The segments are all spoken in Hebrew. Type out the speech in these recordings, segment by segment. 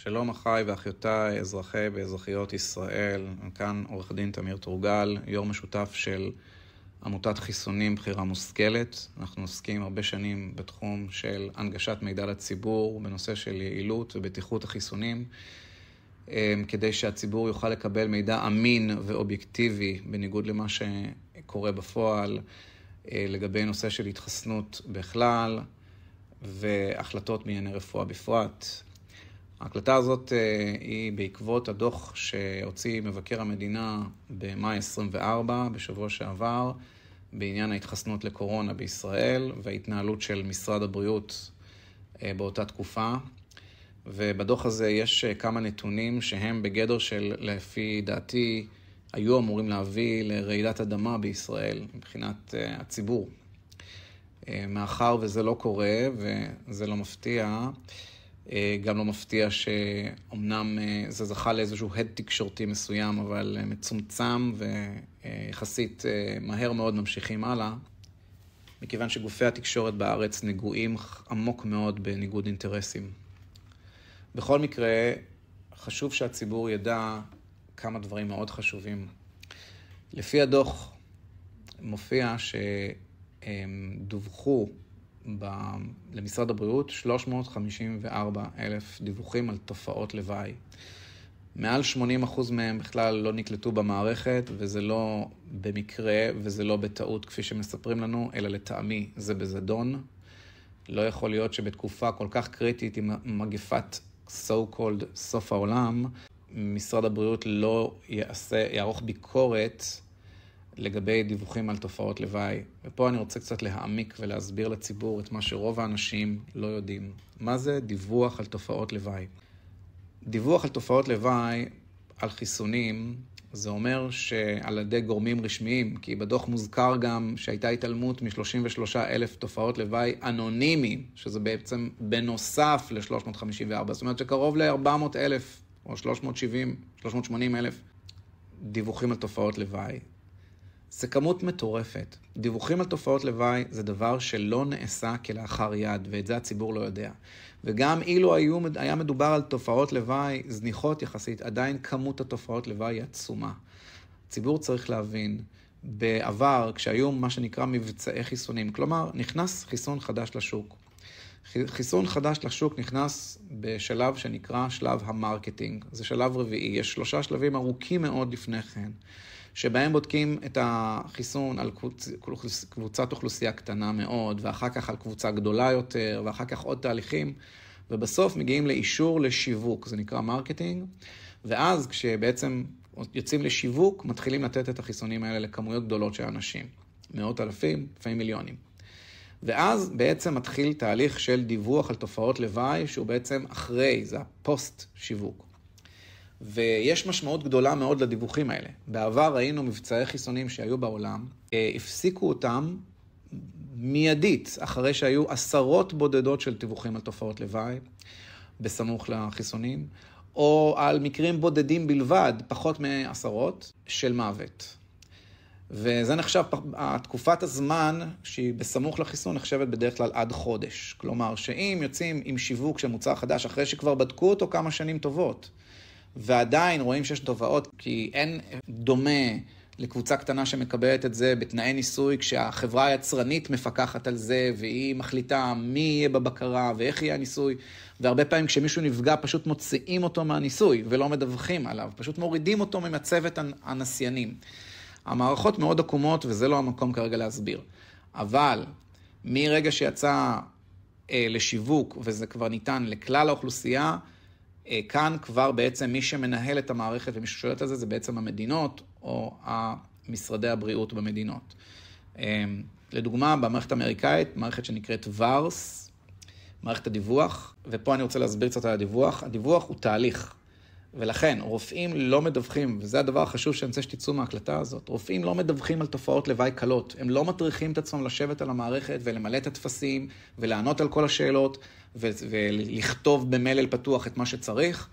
שלום אחי ואחיותיי, אזרחי ואזרחיות ישראל. כאן עורך דין תמיר תורגל, יו"ר משותף של עמותת חיסונים בחירה מושכלת. אנחנו עוסקים הרבה שנים בתחום של הנגשת מידע לציבור, בנושא של יעילות ובטיחות החיסונים, כדי שהציבור יוכל לקבל מידע אמין ואובייקטיבי, בניגוד למה שקורה בפועל, לגבי נושא של התחסנות בכלל, והחלטות בענייני רפואה בפרט. ההקלטה הזאת היא בעקבות הדוח שהוציא מבקר המדינה במאי 24, בשבוע שעבר, בעניין ההתחסנות לקורונה בישראל, וההתנהלות של משרד הבריאות באותה תקופה. ובדוח הזה יש כמה נתונים שהם בגדר של, לפי דעתי, היו אמורים להביא לרעידת אדמה בישראל מבחינת הציבור. מאחר וזה לא קורה וזה לא מפתיע, גם לא מפתיע שאומנם זה זכה לאיזשהו הד תקשורתי מסוים, אבל מצומצם ויחסית מהר מאוד ממשיכים הלאה, מכיוון שגופי התקשורת בארץ נגועים עמוק מאוד בניגוד אינטרסים. בכל מקרה, חשוב שהציבור ידע כמה דברים מאוד חשובים. לפי הדוח מופיע שדווחו למשרד הבריאות 354,000 דיווחים על תופעות לוואי. מעל 80% מהם בכלל לא נקלטו במערכת, וזה לא במקרה וזה לא בטעות כפי שמספרים לנו, אלא לטעמי זה בזדון. לא יכול להיות שבתקופה כל כך קריטית עם מגפת so called סוף העולם, משרד הבריאות לא יערוך ביקורת לגבי דיווחים על תופעות לוואי. ופה אני רוצה קצת להעמיק ולהסביר לציבור את מה שרוב האנשים לא יודעים. מה זה דיווח על תופעות לוואי? דיווח על תופעות לוואי על חיסונים, זה אומר שעל ידי גורמים רשמיים, כי בדוח מוזכר גם שהייתה התעלמות מ-33,000 תופעות לוואי אנונימיים, שזה בעצם בנוסף ל-354, זאת אומרת שקרוב ל-400,000 או 380,000 דיווחים על תופעות לוואי. זה כמות מטורפת. דיווחים על תופעות לוואי זה דבר שלא נעשה כלאחר יד, ואת זה הציבור לא יודע. וגם אילו היה מדובר על תופעות לוואי זניחות יחסית, עדיין כמות התופעות לוואי היא עצומה. הציבור צריך להבין, בעבר, כשהיו מה שנקרא מבצעי חיסונים, כלומר, נכנס חיסון חדש לשוק. חיסון חדש לשוק נכנס בשלב שנקרא שלב המרקטינג. זה שלב רביעי. יש 3 שלבים ארוכים מאוד לפני כן, שבהם בודקים את החיסון על קבוצת אוכלוסייה קטנה מאוד, ואחר כך על קבוצה גדולה יותר, ואחר כך עוד תהליכים, ובסוף מגיעים לאישור לשיווק, זה נקרא מרקטינג, ואז כשבעצם יוצאים לשיווק, מתחילים לתת את החיסונים האלה לכמויות גדולות של אנשים, 100,000, לפעמים מיליונים. ואז בעצם מתחיל תהליך של דיווח על תופעות לוואי, שהוא בעצם אחרי, זה הפוסט שיווק. ויש משמעות גדולה מאוד לדיווחים האלה. בעבר ראינו מבצעי חיסונים שהיו בעולם, הפסיקו אותם מיידית, אחרי שהיו עשרות בודדות של דיווחים על תופעות לוואי, בסמוך לחיסונים, או על מקרים בודדים בלבד, פחות מעשרות, של מוות. וזה נחשב, תקופת הזמן שהיא בסמוך לחיסון נחשבת בדרך כלל עד חודש. כלומר, שאם יוצאים עם שיווק של מוצר חדש, אחרי שכבר בדקו אותו כמה שנים טובות, ועדיין רואים שיש תופעות, כי אין דומה לקבוצה קטנה שמקבלת את זה בתנאי ניסוי, כשהחברה היצרנית מפקחת על זה, והיא מחליטה מי יהיה בבקרה ואיך יהיה הניסוי, והרבה פעמים כשמישהו נפגע פשוט מוציאים אותו מהניסוי ולא מדווחים עליו, פשוט מורידים אותו ממצבת הנסיינים. המערכות מאוד עקומות וזה לא המקום כרגע להסביר. אבל מרגע שיצא לשיווק וזה כבר ניתן לכלל האוכלוסייה, כאן כבר בעצם מי שמנהל את המערכת ומי ששולט על זה, זה בעצם המדינות או משרדי הבריאות במדינות. לדוגמה, במערכת האמריקאית, מערכת שנקראת VARS, מערכת הדיווח, ופה אני רוצה להסביר קצת על הדיווח. הדיווח הוא תהליך, ולכן רופאים לא מדווחים, וזה הדבר החשוב שאני רוצה שתצאו מההקלטה הזאת, רופאים לא מדווחים על תופעות לוואי קלות, הם לא מטריחים את עצמם לשבת על המערכת ולמלא את הטפסים ולענות על כל השאלות ולכתוב במלל פתוח את מה שצריך,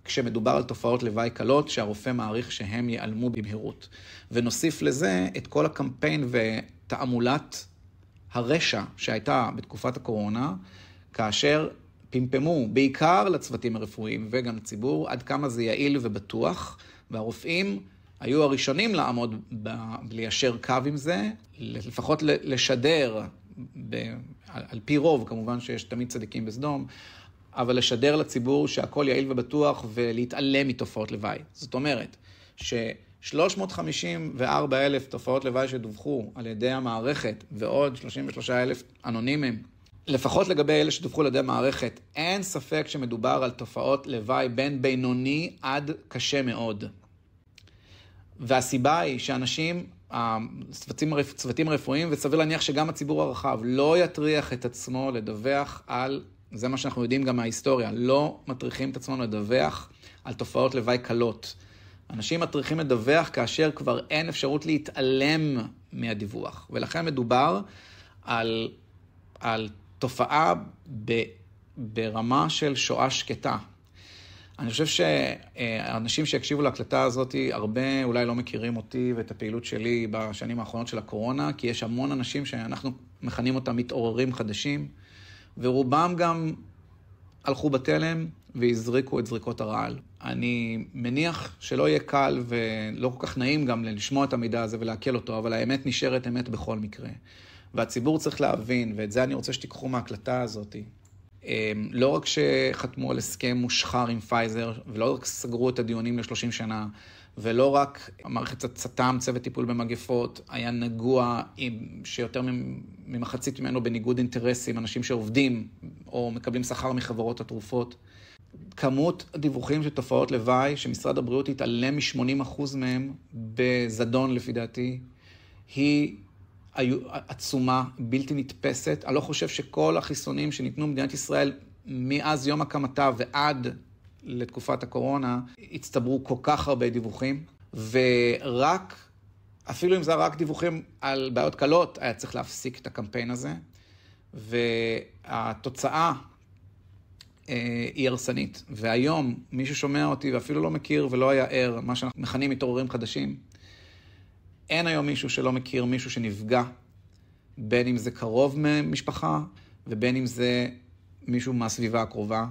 כשמדובר על תופעות לוואי קלות שהרופא מעריך שהם ייעלמו במהירות. ונוסיף לזה את כל הקמפיין ותעמולת הרשע שהייתה בתקופת הקורונה, כאשר פמפמו, בעיקר לצוותים הרפואיים וגם לציבור, עד כמה זה יעיל ובטוח, והרופאים היו הראשונים לעמוד ליישר קו עם זה, לפחות לשדר, על פי רוב, כמובן שיש תמיד צדיקים בסדום, אבל לשדר לציבור שהכל יעיל ובטוח ולהתעלם מתופעות לוואי. זאת אומרת, ש354,000 תופעות לוואי שדווחו על ידי המערכת, ועוד 33,000 אנונימיים, לפחות לגבי אלה שדווחו על ידי המערכת, אין ספק שמדובר על תופעות לוואי בין בינוני עד קשה מאוד. והסיבה היא שאנשים, צוותים רפואיים, וסביר להניח שגם הציבור הרחב, לא יטריח את עצמו לדווח על, זה מה שאנחנו יודעים גם מההיסטוריה, לא מטריחים את עצמם לדווח על תופעות לוואי קלות. אנשים מטריחים לדווח כאשר כבר אין אפשרות להתעלם מהדיווח. ולכן מדובר על תופעה ברמה של שואה שקטה. אני חושב שהאנשים שהקשיבו להקלטה הזאת, הרבה אולי לא מכירים אותי ואת הפעילות שלי בשנים האחרונות של הקורונה, כי יש המון אנשים שאנחנו מכנים אותם מתעוררים חדשים, ורובם גם הלכו בתלם והזריקו את זריקות הרעל. אני מניח שלא יהיה קל ולא כל כך נעים גם לשמוע את המידע הזה ולהקל אותו, אבל האמת נשארת אמת בכל מקרה. והציבור צריך להבין, ואת זה אני רוצה שתיקחו מההקלטה הזאת, לא רק שחתמו על הסכם מושחר עם פייזר, ולא רק סגרו את הדיונים ל-30 שנה, ולא רק המערכת צט"ם, צוות טיפול במגפות, היה נגוע שיותר ממחצית ממנו בניגוד אינטרסים, אנשים שעובדים או מקבלים שכר מחברות התרופות. כמות הדיווחים של תופעות לוואי, שמשרד הבריאות התעלם מ-80% מהם בזדון לפי דעתי, היא עצומה, בלתי נתפסת. אני לא חושב שכל החיסונים שניתנו במדינת ישראל מאז יום הקמתה ועד לתקופת הקורונה, הצטברו כל כך הרבה דיווחים, ורק, אפילו אם זה רק דיווחים על בעיות קלות, היה צריך להפסיק את הקמפיין הזה, והתוצאה היא הרסנית. והיום, מי ששומע אותי ואפילו לא מכיר ולא היה ער, מה שאנחנו מכנים מתעוררים חדשים, אין היום מישהו שלא מכיר מישהו שנפגע, בין אם זה קרוב ממשפחה, ובין אם זה מישהו מהסביבה הקרובה,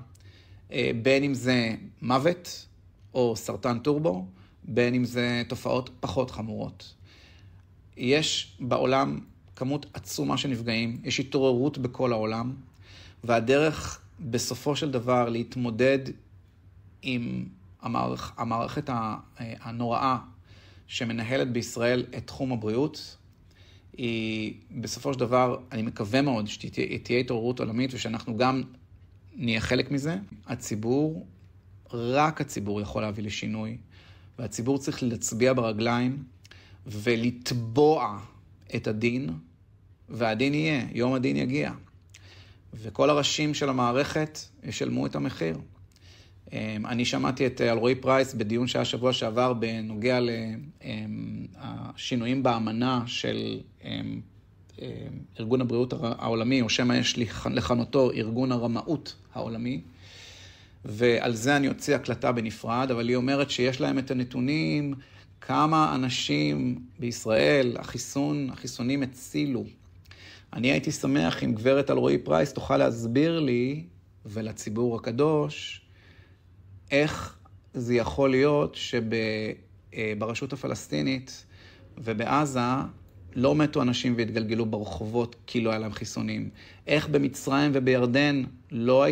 בין אם זה מוות או סרטן טורבו, בין אם זה תופעות פחות חמורות. יש בעולם כמות עצומה של נפגעים, יש התעוררות בכל העולם, והדרך בסופו של דבר להתמודד עם המערכת הנוראה שמנהלת בישראל את תחום הבריאות, היא בסופו של דבר, אני מקווה מאוד שתהיה התעוררות עולמית ושאנחנו גם נהיה חלק מזה. הציבור, רק הציבור יכול להביא לשינוי, והציבור צריך להצביע ברגליים ולתבוע את הדין, והדין יהיה, יום הדין יגיע. וכל הראשים של המערכת ישלמו את המחיר. אני שמעתי את אלרועי פרייס בדיון שהיה שבוע שעבר בנוגע לשינויים באמנה של ארגון הבריאות העולמי, או שמה יש לכנותו ארגון הרמאות העולמי, ועל זה אני אוציא הקלטה בנפרד, אבל היא אומרת שיש להם את הנתונים, כמה אנשים בישראל החיסונים הצילו. אני הייתי שמח אם גברת אלרועי פרייס תוכל להסביר לי ולציבור הקדוש, איך זה יכול להיות שברשות הפלסטינית ובעזה לא מתו אנשים והתגלגלו ברחובות כי לא היה להם חיסונים. איך במצרים ובירדן לא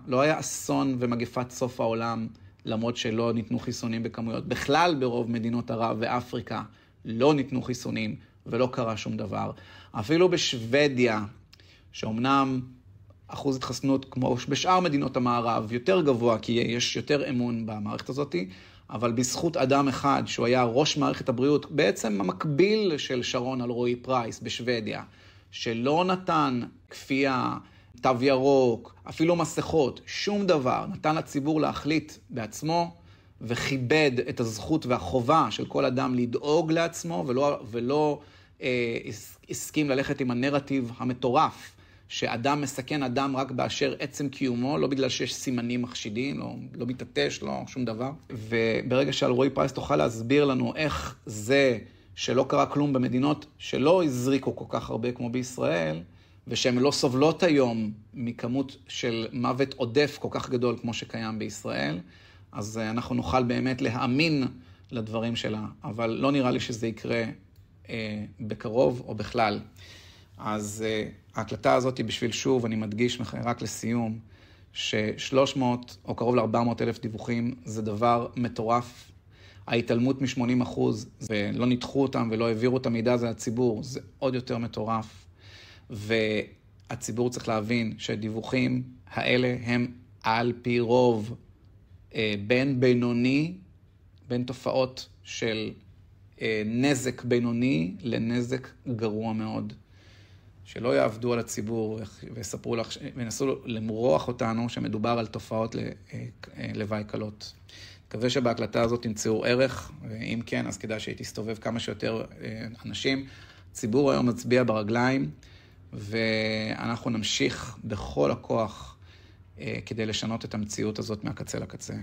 היה אסון ומגפת סוף העולם, למרות שלא ניתנו חיסונים בכמויות. בכלל ברוב מדינות ערב ואפריקה לא ניתנו חיסונים ולא קרה שום דבר. אפילו בשוודיה, שאומנם אחוז התחסנות כמו בשאר מדינות המערב יותר גבוה, כי יש יותר אמון במערכת הזאת, אבל בזכות אדם אחד שהוא היה ראש מערכת הבריאות, בעצם המקביל של שרון אלרועי פרייס בשוודיה, שלא נתן כפייה, תו ירוק, אפילו מסכות, שום דבר, נתן לציבור להחליט בעצמו, וכיבד את הזכות והחובה של כל אדם לדאוג לעצמו, ולא הסכים ללכת עם הנרטיב המטורף, שאדם מסכן אדם רק באשר עצם קיומו, לא בגלל שיש סימנים מחשידים, לא מתעטש, לא שום דבר. וברגע שאלרועי פרייס תוכל להסביר לנו איך זה שלא קרה כלום במדינות שלא הזריקו כל כך הרבה כמו בישראל, ושהן לא סובלות היום מכמות של מוות עודף כל כך גדול כמו שקיים בישראל, אז אנחנו נוכל באמת להאמין לדברים שלה, אבל לא נראה לי שזה יקרה בקרוב או בכלל. אז ההקלטה הזאת היא בשביל, שוב, אני מדגיש רק לסיום, ש300 או קרוב ל400 אלף דיווחים זה דבר מטורף. ההתעלמות מ-80% ולא ניתחו אותם ולא העבירו את המידע הזה לציבור, זה עוד יותר מטורף. והציבור צריך להבין שהדיווחים האלה הם על פי רוב בין בינוני, בין תופעות של נזק בינוני לנזק גרוע מאוד. שלא יעבדו על הציבור ויספרו לך, וינסו למרוח אותנו שמדובר על תופעות לוואי קלות. מקווה שבהקלטה הזאת תמצאו ערך, ואם כן, אז כדאי שהיא תסתובב כמה שיותר אנשים. ציבור היום מצביע ברגליים, ואנחנו נמשיך בכל הכוח כדי לשנות את המציאות הזאת מהקצה לקצה.